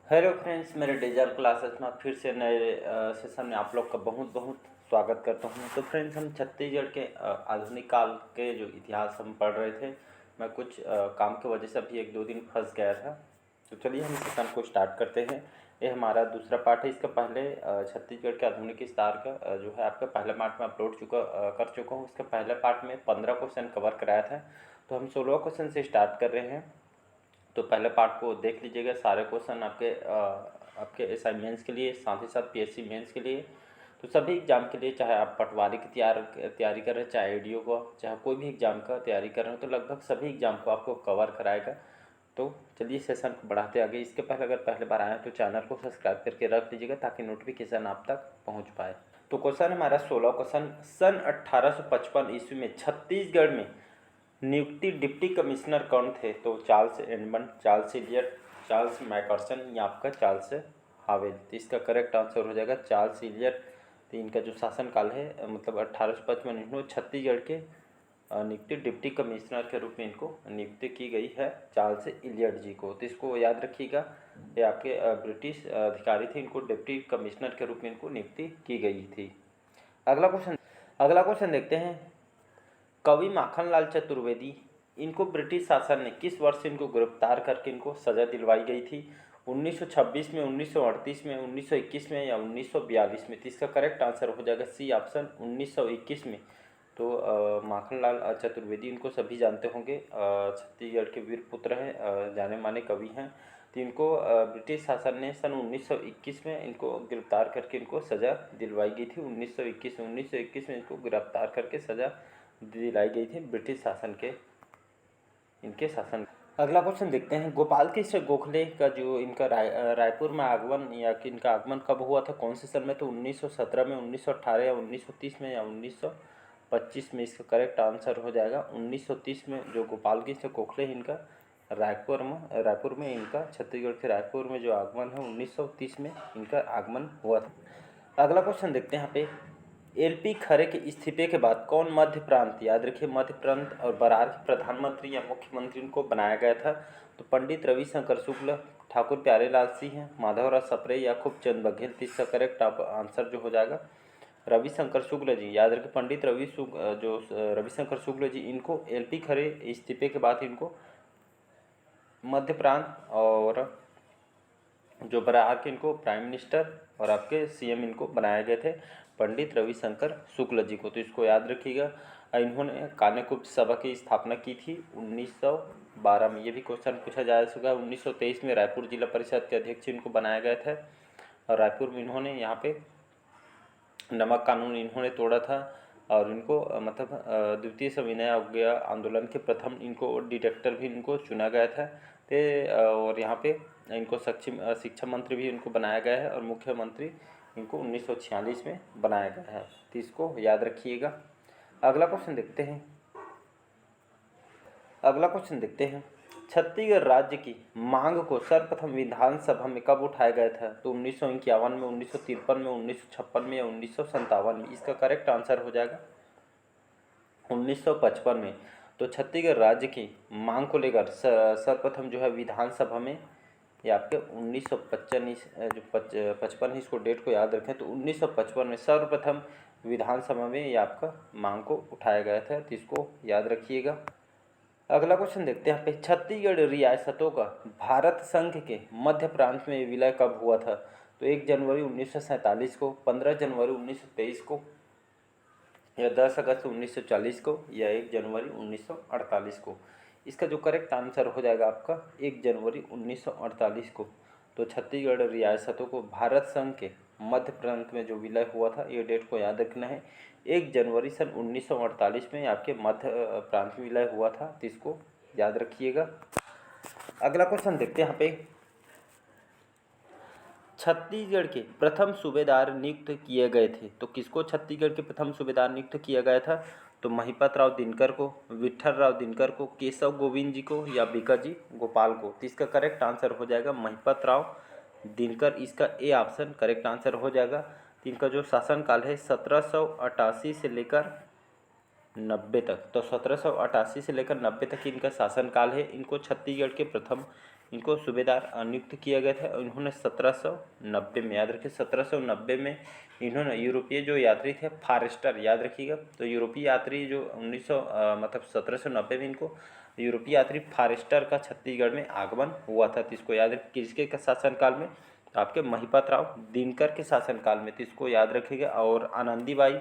Hello friends, मेरे digital classes में फिर से नए सेशन में आप लोग का बहुत बहुत स्वागत करता हूं। तो फ्रेंड्स, हम छत्तीसगढ़ के आधुनिक काल के जो इतिहास हम पढ़ रहे थे। मैं कुछ काम की वजह से अभी 1-2 दिन फंस गया था। तो चलिए हम सेशन को स्टार्ट करते हैं। ये हमारा दूसरा पार्ट है। इसका पहले छत्तीसगढ़ के आधुनिक विस्तार का जो है आपका पहले पार्ट में अपलोड कर चुका हूँ। उसके पहले पार्ट में 15 क्वेश्चन कवर कराया था। तो हम 16 क्वेश्चन से स्टार्ट कर रहे हैं। तो पहले पार्ट को देख लीजिएगा। सारे क्वेश्चन आपके एसआई मेंस के लिए, साथ ही साथ पीएससी मेंस के लिए, तो सभी एग्जाम के लिए, चाहे आप पटवारी की तैयारी कर रहे हैं, चाहे एडीओ को, चाहे कोई भी एग्जाम का तैयारी कर रहे हो, तो लगभग सभी एग्जाम को आपको कवर कराएगा। तो चलिए सेशन को बढ़ाते आगे। इसके पहले अगर पहले बार आए तो चैनल को सब्सक्राइब करके रख लीजिएगा ताकि नोटिफिकेशन आप तक पहुँच पाए। तो क्वेश्चन हमारा 16 क्वेश्चन। सन 1855 ईस्वी में छत्तीसगढ़ में नियुक्ति डिप्टी कमिश्नर कौन थे? तो Charles Edmund, Charles Elliot, Charles Macpherson या आपका चार्ल्स हावेल। तो इसका करेक्ट आंसर हो जाएगा चार्ल्स इलियट। तो इनका जो शासनकाल है मतलब 1855 इन्होंने छत्तीसगढ़ के नियुक्ति डिप्टी कमिश्नर के रूप में इनको नियुक्ति की गई है चार्ल्स इलियट जी को। तो इसको याद रखिएगा, ये आपके ब्रिटिश अधिकारी थे, इनको डिप्टी कमिश्नर के रूप में इनको नियुक्ति की गई थी। अगला क्वेश्चन देखते हैं। कवि माखनलाल चतुर्वेदी, इनको ब्रिटिश शासन ने किस वर्ष इनको गिरफ्तार करके इनको सज़ा दिलवाई गई थी? 1926 में, 1938 में, 1921 में या 1942 में? तो इसका करेक्ट आंसर हो जाएगा सी ऑप्शन 1921 में। तो माखनलाल चतुर्वेदी, इनको सभी जानते होंगे, छत्तीसगढ़ के वीर पुत्र हैं, जाने माने कवि हैं। तो इनको ब्रिटिश शासन ने सन 1921 में इनको गिरफ्तार करके इनको सज़ा दिलवाई गई थी। 1921 में इनको गिरफ्तार करके सज़ा दिलाई गई थी ब्रिटिश शासन के इनके शासन। अगला क्वेश्चन देखते हैं। गोपाल कृष्ण गोखले का जो इनका रायपुर में आगमन या कि इनका आगमन कब हुआ था, कौन से सन में? तो 1917 में, 1918 या 1930 में या 1925 में? इसका करेक्ट आंसर हो जाएगा 1930 में। जो गोपाल कृष्ण गोखले इनका रायपुर में इनका छत्तीसगढ़ के रायपुर में जो आगमन है 1930 में इनका आगमन हुआ था। अगला क्वेश्चन देखते हैं यहाँ पे। एलपी खरे के इस्तीफे के बाद कौन मध्य प्रांत, याद रखिए मध्य प्रांत और बरार के प्रधानमंत्री या मुख्यमंत्री को बनाया गया था? तो पंडित रविशंकर शुक्ल, ठाकुर प्यारेलाल सिंह, माधवराव सप्रे या खूबचंद बघेल। तो इसका करेक्ट आंसर जो हो जाएगा रविशंकर शुक्ल जी। याद रखिए पंडित रविशंकर शुक्ल जी, इनको एलपी खरे इस्तीफे के बाद इनको मध्य प्रांत और जो बरार के इनको प्राइम मिनिस्टर और आपके सीएम इनको बनाए गए थे पंडित रविशंकर शुक्ल जी को। तो इसको याद रखिएगा। इन्होंने कान्यकुब्ज सभा की स्थापना की थी 1912 में। ये भी क्वेश्चन पूछा जा चुका है। 1923 में रायपुर जिला परिषद के अध्यक्ष इनको बनाया गया था और रायपुर में इन्होंने यहाँ पे नमक कानून इन्होंने तोड़ा था और इनको मतलब द्वितीय सविनय अवज्ञा आंदोलन के प्रथम इनको डिटेक्टर भी इनको चुना गया था। और यहाँ पे इनको शिक्षा मंत्री भी इनको बनाया गया है और मुख्यमंत्री इनको 1946 में बनाया गया है। तो इसको याद रखिएगा। अगला क्वेश्चन देखते हैं। छत्तीसगढ़ राज्य की मांग को सर्वप्रथम विधानसभा में कब उठाया गया था? तो 1951 में, 1953 में, 1956 में या 1957 में? इसका करेक्ट आंसर हो जाएगा 1955 में। तो छत्तीसगढ़ राज्य की मांग को लेकर सर्वप्रथम जो है विधानसभा में, ये आपके 1955 इसको डेट को याद रखें। तो 1955 में सर्वप्रथम विधानसभा में ये आपका मांग को उठाया गया था। तो इसको याद रखिएगा। अगला क्वेश्चन देखते हैं यहाँ पे। छत्तीसगढ़ रियासतों का भारत संघ के मध्य प्रांत में विलय कब हुआ था? तो 1 जनवरी 1947 को, 15 जनवरी 1923 को या 10 अगस्त 1940 को या 1 जनवरी 1948 को? इसका जो करेक्ट आंसर हो जाएगा आपका 1 जनवरी 1948 को। तो छत्तीसगढ़ रियासतों को भारत संघ के मध्य प्रांत में जो विलय हुआ था, ये डेट को याद रखना है। 1 जनवरी सन 1948 में आपके मध्य प्रांत में विलय हुआ था। तो इसको याद रखिएगा। अगला क्वेश्चन देखते हैं यहाँ पे। छत्तीसगढ़ के प्रथम सूबेदार नियुक्त किए गए थे। तो किसको छत्तीसगढ़ के प्रथम सूबेदार नियुक्त किया गया था? तो महिपत राव दिनकर को, विट्ठल राव दिनकर को, केशव गोविंद जी को या बिकाजी गोपाल को? तो इसका करेक्ट आंसर हो जाएगा महिपत राव दिनकर। इसका ए ऑप्शन करेक्ट आंसर हो जाएगा। तो इनका जो शासनकाल है 1788 से लेकर 90 तक, तो 1788 से लेकर 90 तक इनका शासनकाल है। इनको छत्तीसगढ़ के प्रथम इनको सूबेदार नियुक्त किया गया था। इन्होंने 1790 में, याद रखिए 1790 में इन्होंने यूरोपीय जो यात्री थे फॉरेस्टर, याद रखिएगा, तो यूरोपीय यात्री जो 1900 मतलब 1790 में इनको यूरोपीय यात्री फॉरेस्टर का छत्तीसगढ़ में आगमन हुआ था। तो इसको याद रखिए, किसके शासनकाल में, तो आपके महिपत राव दिनकर के शासनकाल में, तो इसको याद रखिएगा। और आनंदीबाई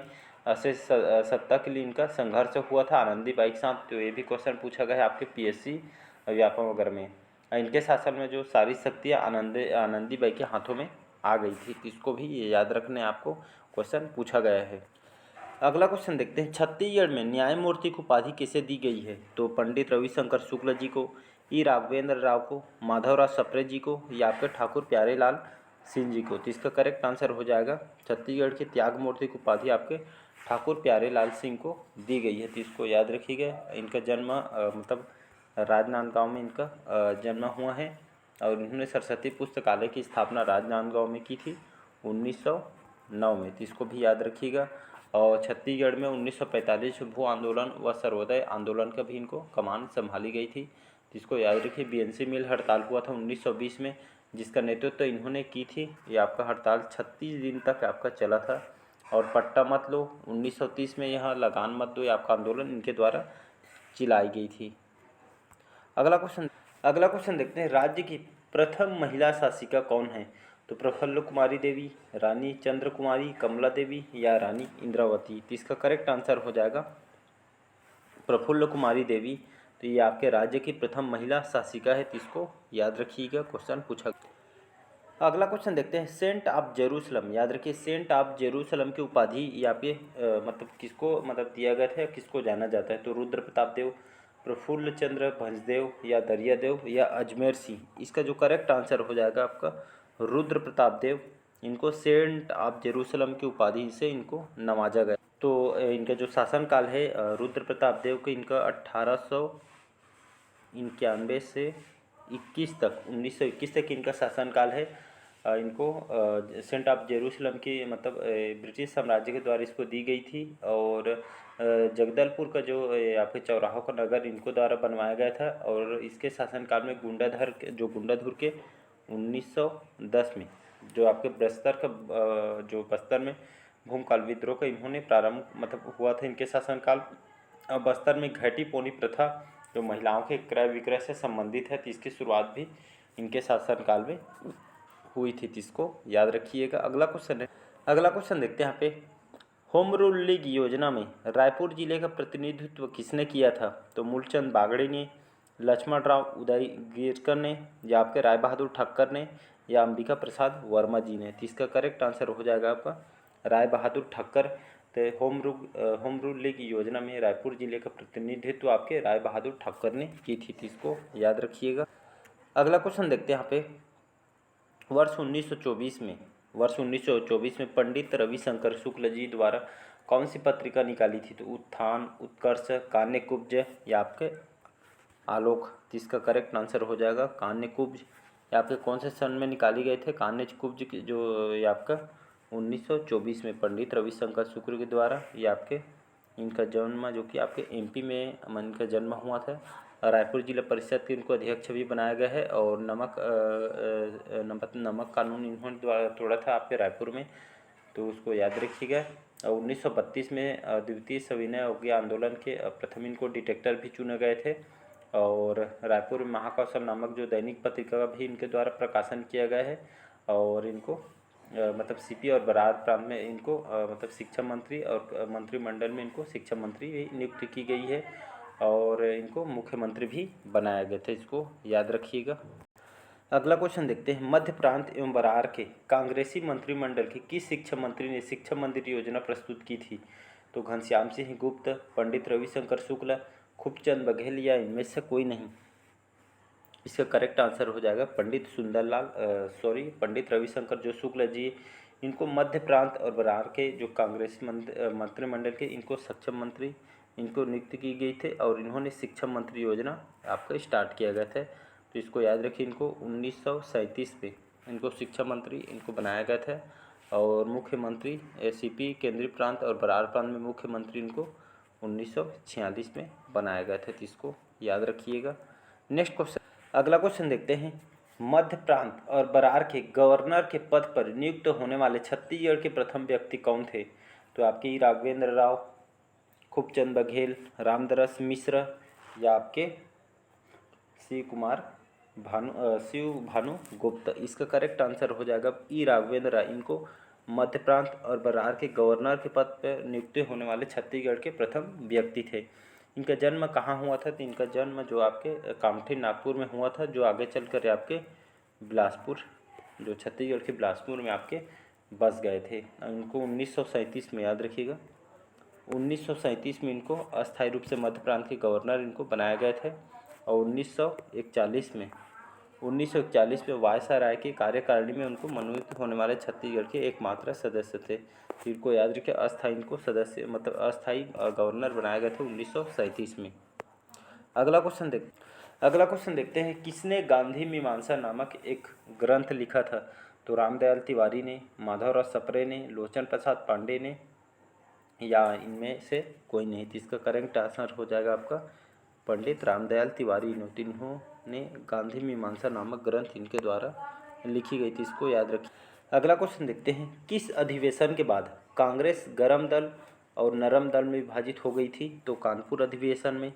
से सत्ता के लिए इनका संघर्ष हुआ था आनंदीबाई के साथ, तो ये भी क्वेश्चन पूछा गया है आपके पीएससी व्यापम वगैरह में। इनके शासन में जो सारी शक्तियाँ आनंदीबाई के हाथों में आ गई थी, तो इसको भी ये याद रखने आपको क्वेश्चन पूछा गया है। अगला क्वेश्चन देखते हैं, छत्तीसगढ़ में न्यायमूर्ति की उपाधि किसे दी गई है, तो पंडित रविशंकर शुक्ल जी को, ई राघवेंद्र राव को, माधवराव सप्रे जी को, या आपके ठाकुर प्यारेलाल सिंह जी को। तो इसका करेक्ट आंसर हो जाएगा छत्तीसगढ़ के त्याग मूर्ति की उपाधि आपके ठाकुर प्यारेलाल सिंह को दी गई है। तो इसको याद रखिएगा। इनका जन्म मतलब राजनांदगांव में इनका जन्म हुआ है, और इन्होंने सरस्वती पुस्तकालय की स्थापना राजनांदगांव में की थी 1909 में। तो इसको भी याद रखिएगा। और छत्तीसगढ़ में 1945 भू आंदोलन व सर्वोदय आंदोलन का भी इनको कमान संभाली गई थी। तो इसको याद रखिए। बीएनसी मिल हड़ताल हुआ था 1920 में, जिसका नेतृत्व इन्होंने की थी। ये आपका हड़ताल 36 दिन तक आपका चला था। और पट्टा मत लो 1930 में, यह लगान मत दो, ये आपका आंदोलन इनके द्वारा चलाई गई थी। अगला क्वेश्चन देखते हैं, राज्य की प्रथम महिला शासिका कौन है, तो प्रफुल्ल कुमारी देवी, रानी चंद्र कुमारी, कमला देवी, या रानी इंद्रावती। तो इसका करेक्ट आंसर हो जाएगा प्रफुल्ल कुमारी देवी। तो ये आपके राज्य की प्रथम महिला शासिका है, तो इसको याद रखिएगा, क्वेश्चन पूछा। अगला क्वेश्चन देखते हैं, सेंट ऑफ जेरूसलम, याद रखिए सेंट ऑफ जेरूसलम की उपाधि यहाँ पे मतलब किसको मतलब दिया गया था, किसको जाना जाता है, तो रुद्र प्रताप देव, प्रफुल्ल चंद्र भंजदेव, या दरियादेव, या अजमेर सिंह। इसका जो करेक्ट आंसर हो जाएगा आपका रुद्र प्रताप देव। इनको सेंट ऑफ जेरूसलम की उपाधि से इनको नवाजा गया। तो इनका जो शासनकाल है रुद्र प्रताप देव के, इनका 1891 से 21 तक 1921 तक इनका शासनकाल है। इनको सेंट ऑफ जेरूसलम की मतलब ब्रिटिश साम्राज्य के द्वारा इसको दी गई थी। और जगदलपुर का जो आपके चौराहों का नगर इनको द्वारा बनवाया गया था। और इसके शासनकाल में गुंडाधुर के 1910 में जो आपके बस्तर का जो बस्तर में भूमकाल विद्रोह का इन्होंने प्रारंभ मतलब हुआ था इनके शासनकाल। बस्तर में घटी पोनी प्रथा जो महिलाओं के क्रय विक्रय से संबंधित है, तो इसकी शुरुआत भी इनके शासनकाल में हुई थी। इसको याद रखिएगा। अगला क्वेश्चन देखते हैं यहाँ पे, होम रूल लीग योजना में रायपुर जिले का प्रतिनिधित्व किसने किया था, तो मूलचंद बागड़े ने, लक्ष्मण राव उदयगिरकर ने, या आपके राय बहादुर ठक्कर ने, या अंबिका प्रसाद वर्मा जी ने। तो इसका करेक्ट आंसर हो जाएगा आपका राय बहादुर ठक्कर। तो होम रूल लीग योजना में रायपुर जिले का प्रतिनिधित्व आपके राय बहादुर ठक्कर ने की थी। तो इसको याद रखिएगा। अगला क्वेश्चन देखते हैं यहाँ पे, वर्ष 1924 में पंडित रविशंकर शुक्ल जी द्वारा कौन सी पत्रिका निकाली थी, तो उत्थान, उत्कर्ष, कान्यकुब्ज, या आपके आलोक। तो इसका करेक्ट आंसर हो जाएगा कान्यकुब्ज। या आपके कौन से सन में निकाली गए थे कान्यकुब्ज जो ये आपका 1924 में पंडित रविशंकर शुक्ल के द्वारा। ये आपके इनका जन्म जो कि आपके एमपी में इनका जन्म हुआ था। रायपुर जिला परिषद के इनको अध्यक्ष भी बनाया गया है। और नमक कानून इन्होंने द्वारा तोड़ा था आपके रायपुर में, तो उसको याद रखिएगा। और 1932 में द्वितीय सविनय अवज्ञा आंदोलन के प्रथम इनको डिटेक्टर भी चुने गए थे। और रायपुर में महाकौशल नामक जो दैनिक पत्रिका का भी इनके द्वारा प्रकाशन किया गया है। और इनको मतलब सीपी और बरार प्रांत में इनको मतलब शिक्षा मंत्री और मंत्रिमंडल में इनको शिक्षा मंत्री नियुक्त की गई है। और इनको मुख्यमंत्री भी बनाया गया था। इसको याद रखिएगा। अगला क्वेश्चन देखते हैं, मध्य प्रांत एवं बरार के कांग्रेसी मंत्रिमंडल के किस शिक्षा मंत्री ने शिक्षा मंदिर योजना प्रस्तुत की थी, तो घनश्याम सिंह गुप्त, पंडित रविशंकर शुक्ल, खूबचंद बघेल, या इनमें से कोई नहीं। इसका करेक्ट आंसर हो जाएगा पंडित रविशंकर जो शुक्ल जी। इनको मध्य प्रांत और बरार के जो कांग्रेस मंत्रिमंडल के इनको सक्षम मंत्री इनको नियुक्त की गई थे। और इन्होंने शिक्षा मंत्री योजना आपका स्टार्ट किया गया था। तो इसको याद रखिए। इनको 1937 में इनको शिक्षा मंत्री इनको बनाया गया था। और मुख्यमंत्री सीपी केंद्रीय प्रांत और बरार प्रांत में मुख्यमंत्री इनको 1946 में बनाया गया था। तो इसको याद रखिएगा। नेक्स्ट क्वेश्चन, अगला क्वेश्चन देखते हैं, मध्य प्रांत और बरार के गवर्नर के पद पर नियुक्त होने वाले छत्तीसगढ़ के प्रथम व्यक्ति कौन थे? तो आपके ई राघवेंद्र राव, खूबचंद बघेल, रामदरस मिश्र या आपके शिव भानु गुप्त। इसका करेक्ट आंसर हो जाएगा ई राघवेंद्र राव। इनको मध्य प्रांत और बरार के गवर्नर के पद पर नियुक्त होने वाले छत्तीसगढ़ के प्रथम व्यक्ति थे। इनका जन्म कहाँ हुआ था? तो इनका जन्म जो आपके कामठी नागपुर में हुआ था, जो आगे चलकर आपके बिलासपुर, जो छत्तीसगढ़ के बिलासपुर में आपके बस गए थे। इनको 1937 में, याद रखिएगा, 1937 में इनको अस्थायी रूप से मध्य प्रांत के गवर्नर इनको बनाए गए थे। और 1941 में वायसराय की कार्यकारिणी में उनको मनोनीत होने वाले छत्तीसगढ़ के एकमात्र सदस्य थे। तो इनको याद रखिए, अस्थायी इनको सदस्य मतलब अस्थायी गवर्नर बनाए गए थे 1937 में। अगला क्वेश्चन देखते हैं, किसने गांधी मीमांसा नामक एक ग्रंथ लिखा था? तो रामदयाल तिवारी ने, माधवराव सप्रे ने, लोचन प्रसाद पांडे ने या इनमें से कोई नहीं। तो इसका करेक्ट आंसर हो जाएगा आपका पंडित रामदयाल तिवारी। इन्होंने गांधी मीमांसा नामक ग्रंथ इनके द्वारा लिखी गई थी, इसको याद रखिए। अगला क्वेश्चन देखते हैं, किस अधिवेशन के बाद कांग्रेस गरम दल और नरम दल में विभाजित हो गई थी? तो कानपुर अधिवेशन में,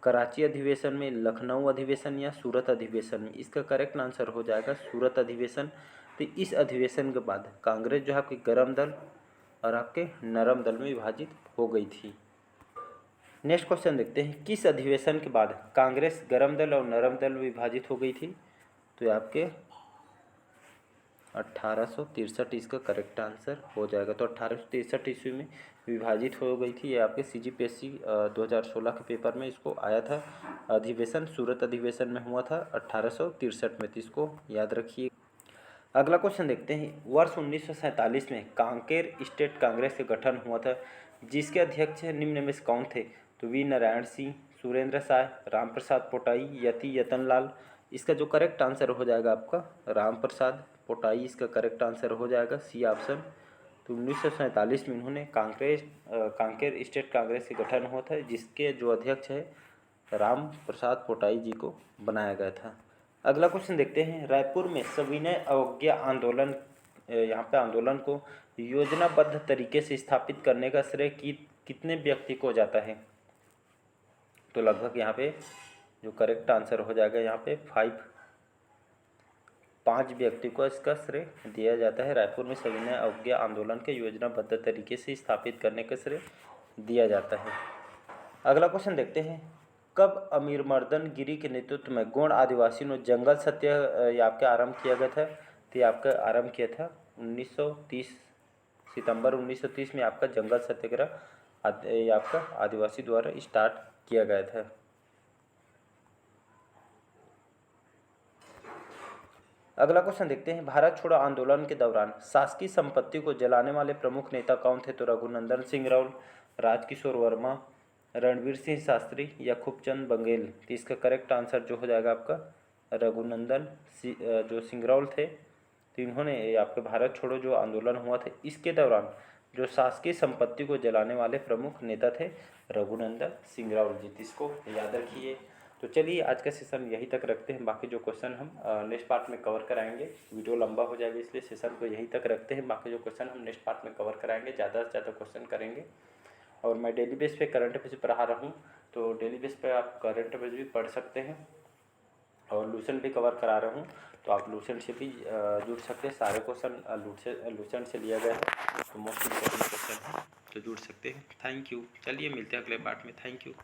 कराची अधिवेशन में, लखनऊ अधिवेशन या सूरत अधिवेशन में। इसका करेक्ट आंसर हो जाएगा सूरत अधिवेशन। तो इस अधिवेशन के बाद कांग्रेस जो है आपके गरम दल और आपके नरम दल में विभाजित हो गई थी। नेक्स्ट क्वेश्चन देखते हैं, किस अधिवेशन के बाद कांग्रेस गरम दल और नरम दल में विभाजित हो गई थी? तो ये आपके 1863 इसका करेक्ट आंसर हो जाएगा। तो 1863 ईस्वी में विभाजित हो गई थी। ये आपके CGPSC 2016 के पेपर में इसको आया था। अधिवेशन सूरत अधिवेशन में हुआ था 1863 में, तो इसको याद रखिए। अगला क्वेश्चन देखते हैं, वर्ष 1947 में कांकेर स्टेट कांग्रेस का गठन हुआ था, जिसके अध्यक्ष निम्न में से कौन थे? तो वी नारायण सिंह, सुरेंद्र साय, राम प्रसाद पोटाई, यति यतनलाल। इसका जो करेक्ट आंसर हो जाएगा आपका राम प्रसाद पोटाई, इसका करेक्ट आंसर हो जाएगा सी ऑप्शन। तो 1947 में इन्होंने कांकेर स्टेट कांग्रेस के गठन हुआ था, जिसके जो अध्यक्ष है राम प्रसाद पोटाई जी को बनाया गया था। अगला क्वेश्चन देखते हैं, रायपुर में सविनय अवज्ञा आंदोलन, यहाँ पे आंदोलन को योजनाबद्ध तरीके से स्थापित करने का श्रेय कितने व्यक्ति को जाता है? तो लगभग यहाँ पे जो करेक्ट आंसर हो जाएगा यहाँ पे 5 व्यक्ति को इसका श्रेय दिया जाता है। रायपुर में सविनय अवज्ञा आंदोलन के योजनाबद्ध तरीके से स्थापित करने का श्रेय दिया जाता है। अगला क्वेश्चन देखते हैं, कब अमीरमर्दन गिरी के नेतृत्व में गोंड आदिवासियों ने जंगल सत्याग्रह आपके आरंभ किया गया था? तो ये आपका आरंभ किया था 1930 सितंबर 1930 में आपका जंगल सत्याग्रह आपका आदिवासी द्वारा स्टार्ट किया गया था। अगला क्वेश्चन देखते हैं, भारत छोड़ो आंदोलन के दौरान शासकीय संपत्ति को जलाने वाले प्रमुख नेता कौन थे? तो रघुनंदन सिंह राउल, राजकिशोर वर्मा, रणवीर सिंह शास्त्री या खूबचंद बघेल। तो इसका करेक्ट आंसर जो हो जाएगा आपका रघुनंदन जो सिंह राउल थे। तो इन्होंने आपके भारत छोड़ो जो आंदोलन हुआ था, इसके दौरान जो शासकीय संपत्ति को जलाने वाले प्रमुख नेता थे रघुनंदन सिंह राउल जी। इसको याद रखिए। तो चलिए आज का सेशन यहीं तक रखते हैं, बाकी जो क्वेश्चन हम नेक्स्ट पार्ट में कवर कराएंगे। वीडियो लंबा हो जाएगा, इसलिए सेशन को यहीं तक रखते हैं। बाकी जो क्वेश्चन हम नेक्स्ट पार्ट में कवर कराएंगे, ज़्यादा से ज़्यादा क्वेश्चन करेंगे। और मैं डेली बेस पे करंट अफेयर्स पढ़ा रहा हूँ, तो डेली बेस पे आप करंट अफेयर्स भी पढ़ सकते हैं और लूसेंट भी कवर करा रहा हूँ, तो आप लूसेंट से भी जुड़ सकते हैं। सारे क्वेश्चन लूसेंट से लिया गया है, तो मोस्ट इम्पोर्टेंट क्वेश्चन है, तो जुड़ सकते हैं। Thank you. चलिए मिलते हैं अगले पार्ट में। Thank you.